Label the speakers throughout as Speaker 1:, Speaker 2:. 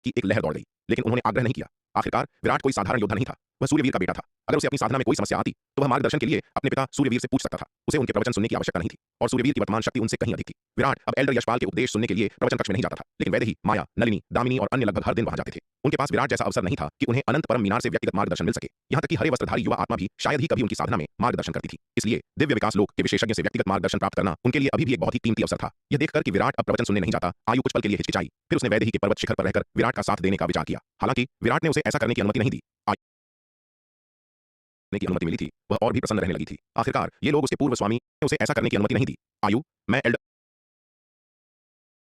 Speaker 1: की एक लहर दौड़ गई, लेकिन उन्होंने आग्रह नहीं किया। आखिरकार विराट कोई साधारण योद्धा नहीं था, वह सूर्यवीर का बेटा था। अगर उसे अपनी साधना में कोई समस्या आती तो वह मार्गदर्शन के लिए अपने पिता सूर्यवीर से पूछ सकता था। उसे उनके प्रवचन सुनने की आवश्यकता नहीं थी, और सूर्यवीर की वर्तमान शक्ति उनसे कहीं अधिक थी। विराट अब एल्डर यशपाल के उपदेश सुनने के लिए प्रवचन कक्ष में नहीं जाता था, लेकिन वैदेही, माया, नलिनी, दामिनी और अन्य लगभग हर दिन वहां जाते थे। उनके पास विराट जैसा अवसर नहीं था कि उन्हें अनंत परम मीनार से व्यक्तिगत मार्गदर्शन मिल सके। यहाँ तक कि हरे वस्त्रधारी युवा आत्मा भी शायद ही कभी उनकी साधना में मार्गदर्शन करती थी। इसलिए दिव्य विकास लोक के विशेषज्ञ से व्यक्तिगत मार्गदर्शन प्राप्त करना उनके लिए अभी भी एक बहुत ही कीमती अवसर था। यह देखकर कि विराट अब प्रवचन सुनने नहीं जाता, आयु कुछ पल के लिए हिचकिचाई। फिर उसने वैदेही के पर्वत शिखर पर रहकर विराट का साथ देने का विचार किया। हालांकि विराट ने उसे ऐसा करने की अनुमति नहीं दी। की अनुमति मिली थी, वह और भी प्रसन्न रहने लगी थी। आखिरकार ये लोग उसके पूर्व स्वामी ने उसे ऐसा करने की अनुमति नहीं दी। आयु मैं एल्डर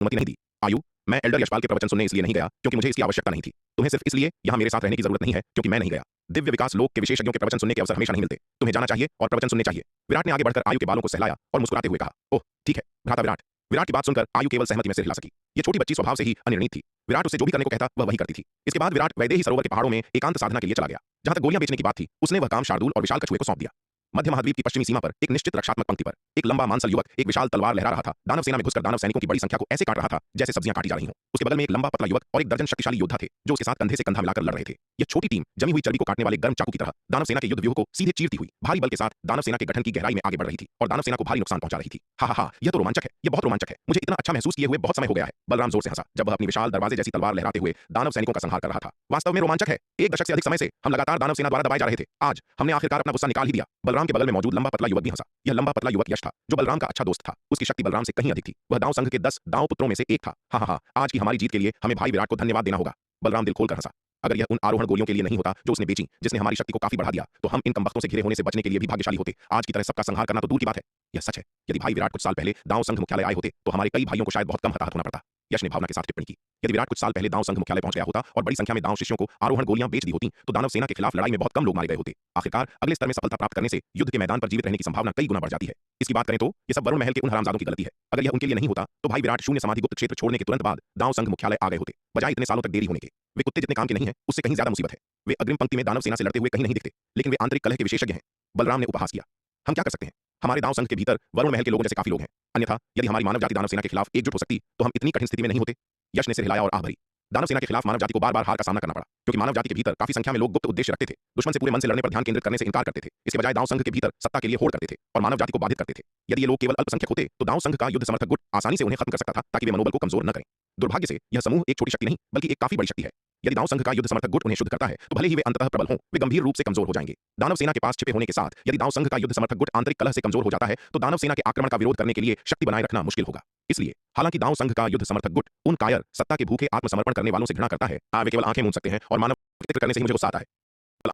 Speaker 1: अनुमति नहीं दी। आयु मैं एल्डर यशपाल के प्रवचन सुनने इसलिए नहीं गया क्योंकि मुझे इसकी आवश्यकता नहीं थी। तुम्हें सिर्फ इसलिए यहाँ मेरे साथ रहने की जरूरत नहीं है क्योंकि मैं नहीं गया। दिव्य विकास लोक के विशेषज्ञों के प्रवचन सुनने के अवसर हमेशा नहीं मिलते। तुम्हें जाना चाहिए और प्रवचन सुनने चाहिए। विराट ने आगे बढ़कर आयु के बालों को सहलाया और मुस्कुराते हुए कहा, ओह ठीक है भ्राता विराट। विराट की बात सुनकर आयु केवल सहमति में सिर हिला सकी। ये छोटी बच्ची स्वभाव से ही अनिर्णित थी। विराट उसे जो भी करने को कहता वह वही करती थी। इसके बाद विराट वैदेही सरोवर के पहाड़ों में एकांत साधना के लिए चला गया। जहां तक गोलियां बेचने की बात थी, उसने वह काम शार्दूल और विशाल कछुए को सौंप दिया। मध्य महाद्वीप की पश्चिमी सीमा पर एक निश्चित रक्षात्मक पंक्ति पर एक लंबा मांसल युवक एक विशाल तलवार लहरा रहा था। दानव सेना में घुसकर दानव सैनिकों की बड़ी संख्या को ऐसे काट रहा था जैसे सब्जियां काटी जा रही हों। उसके बगल में एक लंबा पतला युवक और एक दर्जन शक्तिशाली योद्धा थे जो उसके साथ कंधे से कंधा मिलाकर लड़ रहे थे। यह छोटी टीम जमी हुई चर्बी को काटने वाले गर्म चाकू की तरह दानव सेना के युद्ध व्यूह को सीधे चीरती हुई भारी बल के साथ दानव सेना के गठन की गहराई में आगे बढ़ रही थी और दानव सेना को भारी नुकसान पहुंचा रही थी। हा, यह तो रोमांचक है, यह बहुत रोमांचक है। मुझे इतना अच्छा महसूस किए हुए बहुत समय हो गया है। बलराम जोर से हंसा जब वह अपनी विशाल दरवाजे जैसी तलवार लहराते हुए दानव सैनिकों का संहार कर रहा था। वास्तव में रोमांचक है। एक दशक से अधिक समय से हम लगातार दानव सेना द्वारा दबाए जा रहे थे। आज हमने आखिरकार अपना गुस्सा निकाल ही दिया। बलराम के बगल में मौजूद लंबा पतला युवक भी हंसा। यह लंबा पतला युवक यश था जो बलराम का अच्छा दोस्त था। उसकी शक्ति बलराम से कहीं अधिक थी। वह दांव संघ के 10 दांव पुत्रों में से एक था। हाँ, आज की हमारी जीत के लिए हमें भाई विराट को धन्यवाद देना होगा। बलराम दिल खोलकर हंसा। अगर यह उन आरोहण गोलियों के लिए नहीं होता जो उसने बेची, जिसने हमारी शक्ति को काफी बढ़ा दिया, तो हम इन कमबख्तों से घिरे होने से बचने के लिए भी भाग्यशाली होते। आज की तरह सबका संहार करना तो दूर की बात है। यह सच है। यदि भाई विराट कुछ साल पहले दांव संघ मुख्यालय आए होते तो हमारे कई भाइयों को शायद बहुत कम हताहत होना पड़ता। यश ने भावना के साथ टिप्पणी की। यदि विराट कुछ साल पहले दांव संघ मुख्यालय पहुंच गया होता और बड़ी संख्या में दांव शिष्यों को आरोहण गोलियां बेच दी होती तो दानव सेना के खिलाफ लड़ाई में बहुत कम लोग मारे गए होते। आखिरकार अगले स्तर में सफलता प्राप्त करने से युद्ध के मैदान पर जीवित रहने की संभावना कई गुना बढ़ जाती है। इसकी बात करें तो यह सब वरुण महल के उन हरामजादों की गलती है। अगर यह उनके लिए नहीं होता तो भाई विराट शून्य समाधि गुप्त क्षेत्र छोड़ने के तुरंत बाद दांव संघ मुख्यालय आ गए होते, बजाय इतने सालों तक देरी होने के। वे कुत्ते जितने काम के नहीं है, उससे कहीं ज्यादा मुसीबत है। वे अग्रिम पंक्ति में दानव सेना से लड़ते हुए कहीं नहीं दिखते, लेकिन वे आंतरिक कलह के विशेषज्ञ हैं। बलराम ने उपहास किया। हम क्या कर सकते हैं? हमारे दांव संघ के भीतर वरुण महल के लोगों जैसे काफी लोग हैं। अन्यथा यदि हमारी मानव जाति दानव सेना के खिलाफ एकजुट हो सकती तो हम इतनी कठिन स्थिति में नहीं होते। यश ने सिर हिलाया और आह भरी। दानव सेना के खिलाफ मानव जाति को बार बार हार का सामना करना पड़ा क्योंकि मानव जाति के भीतर काफी संख्या में लोग गुप्त उद्देश्य रखते थे। दुश्मन से पूरे मन से लड़ने पर ध्यान केंद्रित करने से इनकार करते थे। इसके बजाय दांव संघ के भीतर सत्ता के लिए होड़ करते थे और मानव जाति को बाधित करते थे। यदि ये लोग केवल अल्पसंख्यक होते तो दांव संघ का युद्ध समर्थक गुट आसानी से उन्हें खत्म कर सकता था ताकि वे मनोबल को कमजोर न करें। दुर्भाग्य से यह समूह एक छोटी शक्ति नहीं बल्कि एक काफी बड़ी शक्ति है। यदि दानव संघ का युद्ध समर्थक गुट उन्हें शुद्ध करता है तो भले ही वे अंततः प्रबल हों, वे गंभीर रूप से कमजोर हो जाएंगे। दानव सेना के पास छिपे होने के साथ यदि दानव संघ का युद्ध समर्थक गुट आंतरिक कलह से कमजोर हो जाता है तो दानव सेना के आक्रमण का विरोध करने के लिए शक्ति बनाए रखना मुश्किल होगा। इसलिए हालांकि दानव संघ का युद्ध समर्थक गुट उन कायर सत्ता के भूखे आत्मसमर्पण करने वालों से घृणा करता है, वे केवल आंखें मूंद सकते हैं और मानव करने से ही मुझे गुस्सा आता है।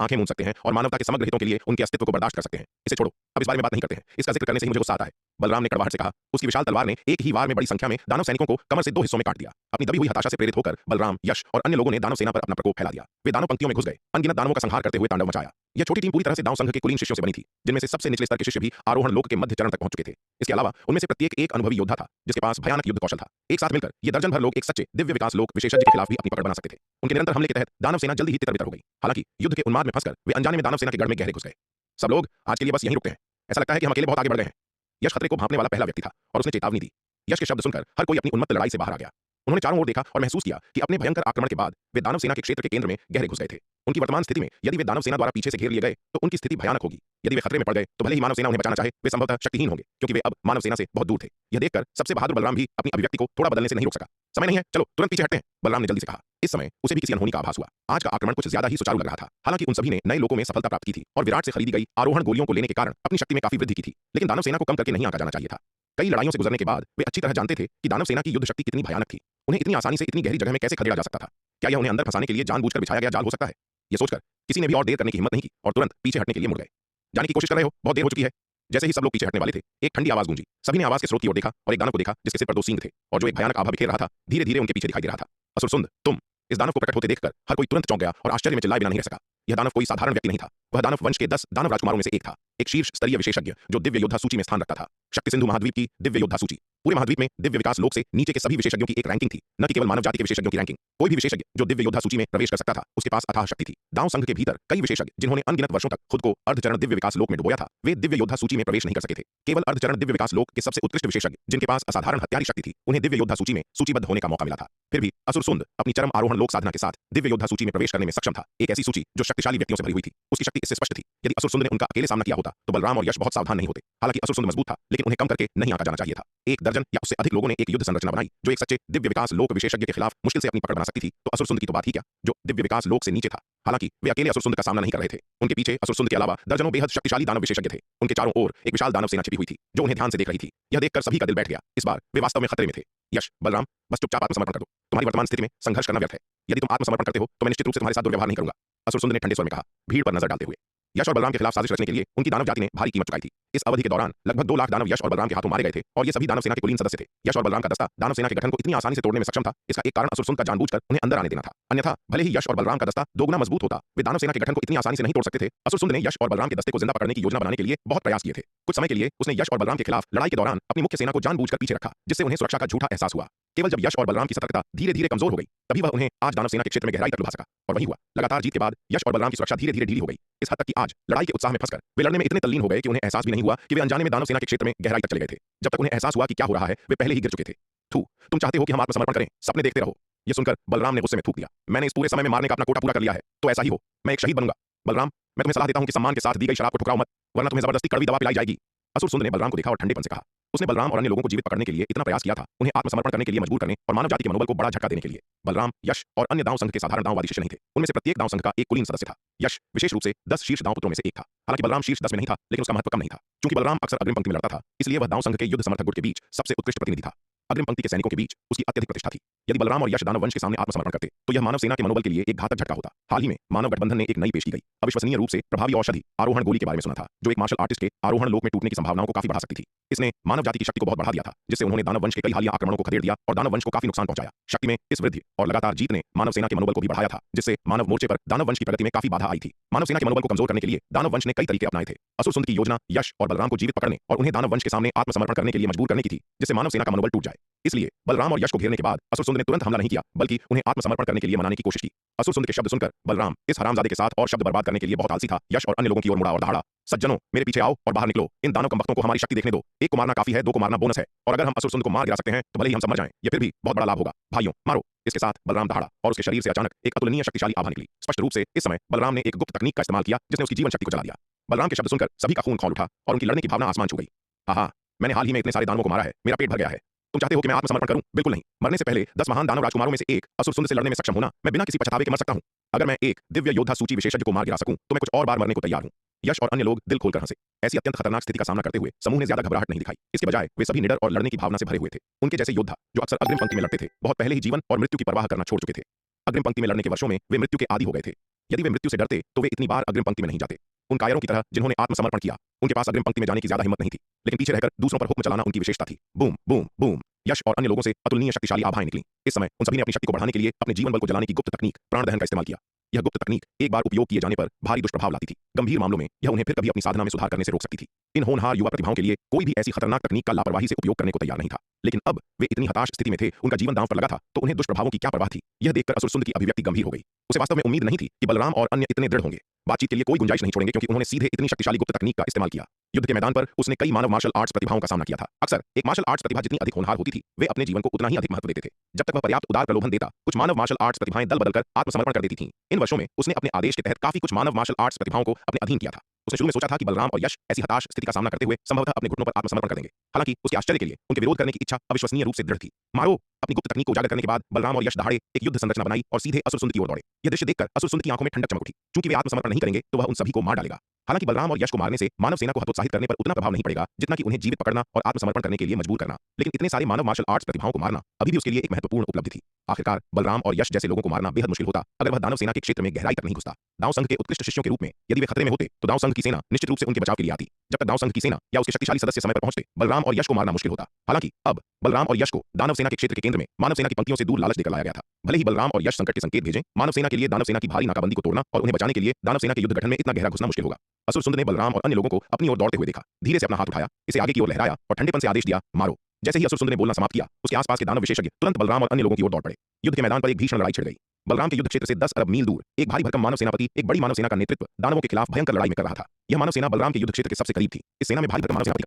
Speaker 1: आंखें मूंद सकते हैं और मानवता के समग्र हितों के लिए उनके अस्तित्व को बर्दाश्त कर सकते हैं। इसे छोड़ो, अब इस बारे में बात नहीं करते हैं। इसका जिक्र करने से ही मुझे गुस्सा आता है। बलराम ने कड़वाहट से कहा। उसकी विशाल तलवार ने एक ही वार में बड़ी संख्या में दानव सैनिकों को कमर से 2 हिस्सों में काट दिया। अपनी दबी हुई हताशा से प्रेरित होकर बलराम, यश और अन्य लोगों ने दानव सेना पर अपना प्रकोप फैला दिया। वे दानव पंक्तियों में घुस गए, अनगिनत दानवों का संहार करते हुए तांडव मचाया। यह छोटी टीम पूरी तरह से दानव संघ के कुलीन शिष्यों से बनी थी, जिनमें से सबसे निचले स्तर के शिष्य भी आरोहण लोक के मध्य चरण तक पहुंच चुके थे। इसके अलावा उनमें से प्रत्येक एक अनुभवी योद्धा था जिसके पास भयानक युद्ध कौशल था। एक साथ मिलकर ये दर्जन भर लोग एक सच्चे दिव्य विकास लोक विशेषज्ञ के खिलाफ भी अपनी पकड़ बना सकते थे। उनके निरंतर हमले के तहत दानव सेना जल्दी ही तितर-बितर हो गई। हालांकि युद्ध के उन्माद में फंसकर वे अनजाने में दानव सेना के गढ़ में गहरे घुस गए। सब लोग आज के लिए बस यहीं रुकते हैं। ऐसा लगता है कि हम अकेले बहुत आगे बढ़ गए हैं। यश खतरे को भांपने वाला पहला व्यक्ति था और उसने चेतावनी दी। यश के शब्द सुनकर हर कोई अपनी उन्मत्त लड़ाई से बाहर आ गया। उन्होंने चारों ओर देखा और महसूस किया कि अपने भयंकर आक्रमण के बाद वे दानव सेना के क्षेत्र के केंद्र में गहरे घुस गए थे। उनकी वर्तमान स्थिति में यदि वे दानव सेना द्वारा पीछे से घेर लिए गए तो उनकी स्थिति भयानक होगी। यदि वे खतरे में पड़ गए तो भले ही मानव सेना उन्हें बचाना चाहे, वे संभवतः शक्तिहीन होंगे क्योंकि वे अब मानव सेना से बहुत दूर थे। यह देखकर सबसे बहादुर बलराम भी अपनी अभिव्यक्ति को थोड़ा बदलने से नहीं रोक सका। समय नहीं है, चलो तुरंत पीछे हटते हैं, बलराम ने जल्दी से कहा। इस समय उसे भी किसी अनहोनी का आभास हुआ। आज का आक्रमण कुछ ज्यादा ही सुचारू लग रहा था। हालांकि उन सभी ने नए लोकों में सफलता प्राप्त की थी और विराट से खरीदी गई आरोहण गोलियों को लेने के कारण अपनी शक्ति में काफी वृद्धि की थी। लेकिन दानव सेना को कम करके नहीं आंका जाना चाहिए था। कई लड़ाइयों से गुजरने के बाद वे अच्छी तरह जानते थे कि दानव सेना की युद्ध शक्ति कितनी भयानक थी। उन्हें इतनी आसानी से इतनी गहरी जगह में कैसे खदेड़ा जा सकता था? क्या यह उन्हें अंदर फंसाने के लिए जानबूझकर बिछाया गया जाल हो सकता है? यह सोचकर किसी ने भी और देर करने की हिम्मत नहीं की और तुरंत पीछे हटने के लिए मुड़ गए। जाने की कोशिश कर रहे हो, बहुत देर हो चुकी है। जैसे ही सब लोग पीछे हटने वाले थे, एक ठंडी आवाज गूंजी। सभी ने आवाज के स्रोत की ओर देखा और एक दानव को देखा जिसके सिर पर 2 सींग थे और जो एक भयानक आभा बिखेर रहा था, धीरे धीरे उनके पीछे दिखाई दे रहा था। असुरसुंद, तुम! इस दानव को प्रकट होते देखकर हर कोई तुरंत चौंक गया और आश्चर्य में चिल्लाए बिना नहीं रह सका। यह दानव कोई साधारण व्यक्ति नहीं था। वह दानव वंश के 10 दानव राजकुमारों में से एक था, एक शीर्ष स्तरीय विशेषज्ञ जो दिव्य योद्धा सूची में स्थान रखता था। शक्ति सिंधु महाद्वीप की दिव्य योद्धा सूची। पूरे महाद्वीप में दिव्य विकास लोक से नीचे के सभी विशेषज्ञों की एक रैंकिंग थी, न कि केवल मानव जाति के विशेषज्ञों की रैंकिंग। कोई भी विशेषज्ञ जो दिव्य योद्धा सूची में प्रवेश कर सकता था, उसके पास अथाह शक्ति थी। दांव संघ के भीतर कई विशेषज्ञ जिन्होंने अनगिनत वर्षों तक खुद को अर्धचरण दिव्य विकास लोक में डुबोया था, वे दिव्य योद्धा सूची में प्रवेश नहीं कर सके थे। केवल अर्धचरण दिव्य विकास लोक के सबसे उत्कृष्ट विशेषज्ञ जिनके पास असाधारण हत्यारी शक्ति थी, उन्हें दिव्य योद्धा सूची में सूचीबद्ध होने का मौका मिला था। फिर भी असुरसुंद अपनी चरम आरोहण लोक साधना के साथ दिव्य योद्धा सूची में प्रवेश करने में सक्षम था। एक ऐसी सूची जो शक्तिशाली व्यक्तियों से भरी हुई थी। उसकी शक्ति इससे स्पष्ट थी। यदि असुरसुंद ने उनका अकेले सामना किया होता तो बलराम और यश बहुत सावधान नहीं होते। हालांकि असुरसुंद मजबूत था, लेकिन उन्हें कम करके नहीं आंका जाना चाहिए था। एक दर्जन या उससे अधिक लोगों ने एक युद्ध संरचना बनाई जो एक सच्चे दिव्य विकास लोक विशेषज्ञ के खिलाफ मुश्किल से अपनी पकड़ बना सकती थी। तो असुरसुंद की तो बात ही क्या, जो दिव्य विकास लोक से नीचे था। हालांकि वे अकेले असुरसुंद का सामना नहीं कर रहे थे। उनके पीछे असुरसुंद के अलावा दर्जनों बेहद शक्तिशाली दानव विशेषज्ञ थे। उनके चारों ओर एक विशाल दानव सेना छिपी हुई थी जो उन्हें ध्यान से देख रही थी। यह देखकर सभी का दिल बैठ गया। इस बार वे वास्तव में खतरे में थे। यश, बलराम, बस चुपचाप आत्मसमर्पण कर दो। तुम्हारी वर्तमान स्थिति में संघर्ष करना व्यर्थ है। यदि तुम आत्मसमर्पण करते हो तो मैं निश्चित रूप से तुम्हारे साथ दुर्व्यवहार नहीं करूंगा, असुरसुंद ने ठंडे स्वर में कहा, भीड़ पर नजर डालते हुए। यश और बलराम के खिलाफ साजिश रचने के लिए उनकी दानव जाति ने भारी कीमत चुकाई थी। इस अवधि के दौरान लगभग 2 लाख दानव यश और बलराम के हाथों मारे गए थे और ये सभी दानव सेना के कुलीन सदस्य थे। यश और बलराम का दस्ता दानव सेना के गठन को इतनी आसानी से तोड़ने में सक्षम था, इसका एक कारण असुरसुंद का जानबूझकर उन्हें अंदर आने देना था। अन्यथा भले ही यश और बलराम का दस्ता दोगुना मजबूत होता, वे दानव सेना के गठन को इतनी आसानी से नहीं तोड़ सकते थे। असुरसुंद ने यश और बलराम के दस्ते को जिंदा पकड़ने की योजना बनाने के लिए बहुत प्रयास किए थे। कुछ समय के लिए उसने यश और बलराम के खिलाफ लड़ाई के दौरान अपनी मुख्य सेना को जानबूझकर पीछे रखा, जिससे उन्हें सुरक्षा का झूठा एहसास हुआ। केवल जब यश और बलराम की सतर्कता धीरे धीरे कमजोर हो गई, तभी वह उन्हें आज दानव सेना के क्षेत्र में गहराई तक लुभा सका। और वही हुआ। लगातार जीत के बाद यश और बलराम की सुरक्षा धीरे धीरे ढीली हो गई। इस हद तक कि आज लड़ाई के उत्साह में फंसकर वे लड़ने में इतने तल्लीन हो गए कि उन्हें एहसास भी नहीं हुआ कि वे अनजाने में दानव सेना के क्षेत्र में गहराई तक चले गए थे। जब तक उन्हें एहसास हुआ कि क्या हो रहा है, वे पहले ही गिर चुके थे। थू, तुम चाहते हो कि हम आत्मसमर्पण करें, सपने देखते रहो। यह सुनकर बलराम ने गुस्से में थूक दिया। मैंने इस पूरे समय में मारने का अपना कोटा पूरा कर लिया है, तो ऐसा ही हो। मैं एक शहीद बनूंगा। बलराम, मैं तुम्हें सलाह देता हूं कि सम्मान के साथ दी गई शराब को ठुकराओ मत, वरना तुम्हें जबरदस्ती कड़वी दवा पिलाई जाएगी। असुरसुंद ने बलराम को देखा और ठंडेपन से कहा। उसने बलराम और अन्य लोगों को जीवित पकड़ने के लिए इतना प्रयास किया था, उन्हें आत्मसमर्पण करने के लिए मजबूर करने और मानव जाति के मनोबल को बड़ा झटका देने के लिए। बलराम, यश और अन्य दांव संघ के साधारण दांववादी शिष्य नहीं थे। उनमें से प्रत्येक दांव संघ का एक कुलीन सदस्य था। यश विशेष रूप से 10 शीर्ष दांव पुत्रों में से एक था। हालांकि बलराम शीर्ष 10 में नहीं था, लेकिन उसका महत्व कम नहीं था। चूंकि बलराम अक्सर अग्रिम पंक्ति में लड़ता था, इसलिए वह दांव संघ के युद्ध समर्थक गुट के बीच सबसे उत्कृष्ट प्रतिनिधि था। अग्रिम पंक्ति के सैनिकों के बीच उसकी अत्यधिक प्रतिष्ठा थी। यदि बलराम और यश दानव वंश के सामने आत्मसमर्पण करते तो यह मानव सेना के मनोबल के लिए एक घातक झटका होता। हाल ही में मानव गठबंधन ने एक नई पेश की गई अविश्वसनीय रूप से प्रभावी औषधि आरोहण गोली के बारे में सुना था, जो एक मार्शल आर्टिस्ट के आरोहण लोक में टूटने की संभावनाओं को काफी बढ़ा सकती थी। इसने मानव जाति की शक्ति को बहुत बढ़ा दिया था, जिससे उन्होंने दानव वंश के कई हालिया आक्रमणों को खदेड़ दिया और दानव वंश को काफी नुकसान पहुंचाया। शक्ति में इस वृद्धि और लगातार जीत ने मानव सेना के मनोबल को भी बढ़ाया था, जिससे मानव मोर्चे पर दानव वंश की प्रगति में काफी बाधा आई थी। मानव सेना के मनोबल को कमजोर करने के लिए दानव वंश ने कई तरीके अपनाए थे। असुरसुंद की योजना यश और बलराम को जीवित पकड़ने और उन्हें दानव वंश के सामने आत्मसमर्पण करने के लिए मजबूर करने की थी, जिससे मानव सेना का मनोबल टूट जाए। इसलिए बलराम और यश को घेरने के बाद असुरसुंद ने तुरंत हमला नहीं किया, बल्कि उन्हें आत्मसमर्पण करने के लिए मनाने की कोशिश की। असुरसुंद के शब्द सुनकर बलराम इस हरामजादे के साथ और शब्द बर्बाद करने के लिए बहुत आलसी था। यश और अन्य लोगों की ओर मुड़ा और दहाड़ा, सज्जनों, मेरे पीछे आओ और बाहर निकलो। इन दानव कमबख्तों को हमारी शक्ति देखने दो। एक को मारना काफी है, 2 को मारना बोनस है, और अगर हम असुरसुंद को मार गिरा सकते हैं तो भले ही हम सब मर जाएं, ये फिर भी बहुत बड़ा लाभ होगा। भाइयों, मारो। इसके साथ बलराम दहाड़ा और उसके शरीर से अचानक एक अतुलनीय शक्तिशाली आभा निकली। स्पष्ट रूप से इस समय बलराम ने एक गुप्त तकनीक का इस्तेमाल किया, जिसने उसकी जीवन शक्ति को जला दिया। बलराम के शब्द सुनकर सभी का खून खौल उठा और उनकी लड़ने की भावना आसमान छू गई। हाँ, मैंने हाल ही में इतने सारे दानवों को मारा है, मेरा पेट भर गया है। तुम चाहते हो कि मैं आत्मसमर्पण करूं? बिल्कुल नहीं। मरने से पहले 10 महान दानव राजकुमारों में से एक असुरसुंद से लड़ने में सक्षम होना, मैं बिना किसी पछतावे के मर सकता हूं। अगर मैं एक दिव्य योद्धा सूची विशेषज्ञ को मार गिरा सकूं तो मैं कुछ और बार मरने को तैयार हूं। यश और अन्य लोग दिल खोलकर हंसे। ऐसी अत्यंत खतरनाक स्थिति का सामना करते हुए समूह ने ज्यादा घबराहट नहीं दिखाई। इसके बजाय वे सभी निडर और लड़ने की भावना से भरे हुए थे। उनके जैसे योद्धा जो अक्सर अग्रिम पंक्ति में लड़ते थे, बहुत पहले ही जीवन और मृत्यु की परवाह करना छोड़ चुके थे। अग्रिम पंक्ति में लड़ने के वर्षों में वे मृत्यु के आदी हो गए थे। यदि वे मृत्यु से डरते तो वे इतनी बार अग्रिम पंक्ति में नहीं जाते। उन कायरों की तरह जिन्होंने आत्मसमर्पण किया, उनके पास अग्रिम पंक्ति में जाने की ज्यादा हिम्मत नहीं थी, लेकिन पीछे रहकर दूसरों पर हुक्म चलाना उनकी विशेषता थी। Boom boom boom. यश और अन्य लोगों से अतुलनीय शक्तिशाली आभाएं निकली। इस समय उन सभी ने अपनी शक्ति को बढ़ाने के लिए अपने जीवन बल को जलाने की गुप्त तकनीक प्राण दहन का इस्तेमाल किया। यह गुप्त तकनीक एक बार उपयोग किए जाने पर भारी दुष्प्रभाव लाती थी। गंभीर मामलों में यह उन्हें फिर कभी अपनी साधना में सुधार करने से रोक सकती थी। इन होनहार युवा प्रतिभाओं के लिए कोई भी ऐसी खतरनाक तकनीक का लापरवाही से उपयोग करने को तैयार नहीं था। लेकिन अब वे इतनी हताश स्थिति में थे, उनका जीवन दांव पर लगा था, तो उन्हें दुष्प्रभावों की क्या परवाह थी। यह देखकर असुरसुंद की अभिव्यक्ति गंभीर हो गई। उसे वास्तव में उम्मीद नहीं थी कि बलराम और अन्य इतने दृढ़ होंगे। बातचीत के लिए कोई गुंजाइश नहीं छोड़ेंगे, क्योंकि उन्होंने सीधे इतनी शक्तिशाली गुप्त तकनीक का इस्तेमाल किया। युद्ध के मैदान पर उसने कई मानव मार्शल आर्ट्स प्रतिभाओं का सामना किया था। अक्सर एक मार्शल आर्ट्स प्रतिभा जितनी अधिक होनहार होती थी, वे अपने जीवन को उतना ही अधिक महत्व देते थे। जब तक वह पर्याप्त उदार प्रलोभन देता, कुछ मानव मार्शल आर्ट्स प्रतिभाएं दल बदलकर आत्मसमर्पण कर देती थीं। इन वर्षों में उसने अपने आदेश के तहत काफी कुछ मानव मार्शल आर्ट्स प्रतिभाओं को अपने अधीन किया था। उसने शुरू में सोचा था कि बलराम और यश ऐसी हताश स्थिति का सामना करते हुए संभवतः अपने घुटनों पर आत्मसमर्पण कर देंगे। हालांकि उसके आश्चर्य के लिए उनके विरोध करने की इच्छा अविश्वसनीय रूप से दृढ़ थी। मारो। अपनी गुप्त तकनीक को उजागर करने के बाद बलराम और यश दहाड़े एक युद्ध संरचना बनाई और सीधे असुरसुंद की ओर दौड़े। यह दृश्य देखकर असुरसुंद की आंखों में ठंडक चमक उठी। चूंकि वे आत्मसमर्पण नहीं करेंगे तो वह उन सभी को मार डालेगा। हालांकि बलराम और यश को मारने से मानव सेना को हतोत्साहित करने पर उतना प्रभाव नहीं पड़ेगा जितना कि उन्हें जीवित पकड़ना और आत्मसमर्पण करने के लिए मजबूर करना। लेकिन इतने सारे मानव मार्शल आर्ट्स प्रतिभाओं को मारना अभी भी उसके लिए एक महत्वपूर्ण उपलब्धि थी। आखिरकार बलराम और यश जैसे लोगों को मारना बेहद मुश्किल होता अगर वह दानव सेना के क्षेत्र में गहराई तक नहीं घुसता। दांव संघ के उत्कृष्ट शिष्यों के रूप में यदि वे खतरे में होते तो दांव संघ की सेना निश्चित रूप से उनके बचाव के लिए आती। जब तक दांव संघ की सेना या उसके शक्तिशाली सदस्य समय पर पहुंचते, बलराम और यश को मारना मुश्किल होता। हालांकि अब बलराम और यश को दानव सेना के क्षेत्र के केंद्र में मानव सेना की पंक्तियों से दूर लालच देकर लाया गया था। भले ही बलराम और यश संकट के संकेत भेजें, मानव सेना के लिए दानव सेना की भारी नाकाबंदी को तोड़ना और उन्हें बचाने के लिए दानव सेना के युद्ध गठन में इतना गहरा घुसना मुश्किल होगा। असुरसुंद ने बलराम और अन्य लोगों को अपनी ओर दौड़ते हुए देखा। धीरे से अपना हाथ उठाया, इसे आगे की ओर लहराया और ठंडेपन से आदेश दिया, मारो। जैसे ही असुर ने बोलना समाप्त किया, उसके आसपास के दानव विशेषज्ञ तुरंत बलराम और अन्य लोगों की ओर दौड़ पड़े। युद्ध के मैदान पर एक भीषण लड़ाई छिड़ गई। बलराम के युद्ध क्षेत्र से 10 अरब मील दूर एक भारी भरकम मानव सेनापति एक बड़ी मानव सेना का नेतृत्व दानवों के खिलाफ भयंकर लड़ाई में कर रहा था। यह मानव सेना बलराम के युद्ध क्षेत्र के सबसे करीब थी। इस सेना में भारी भरकम मानव सेनापति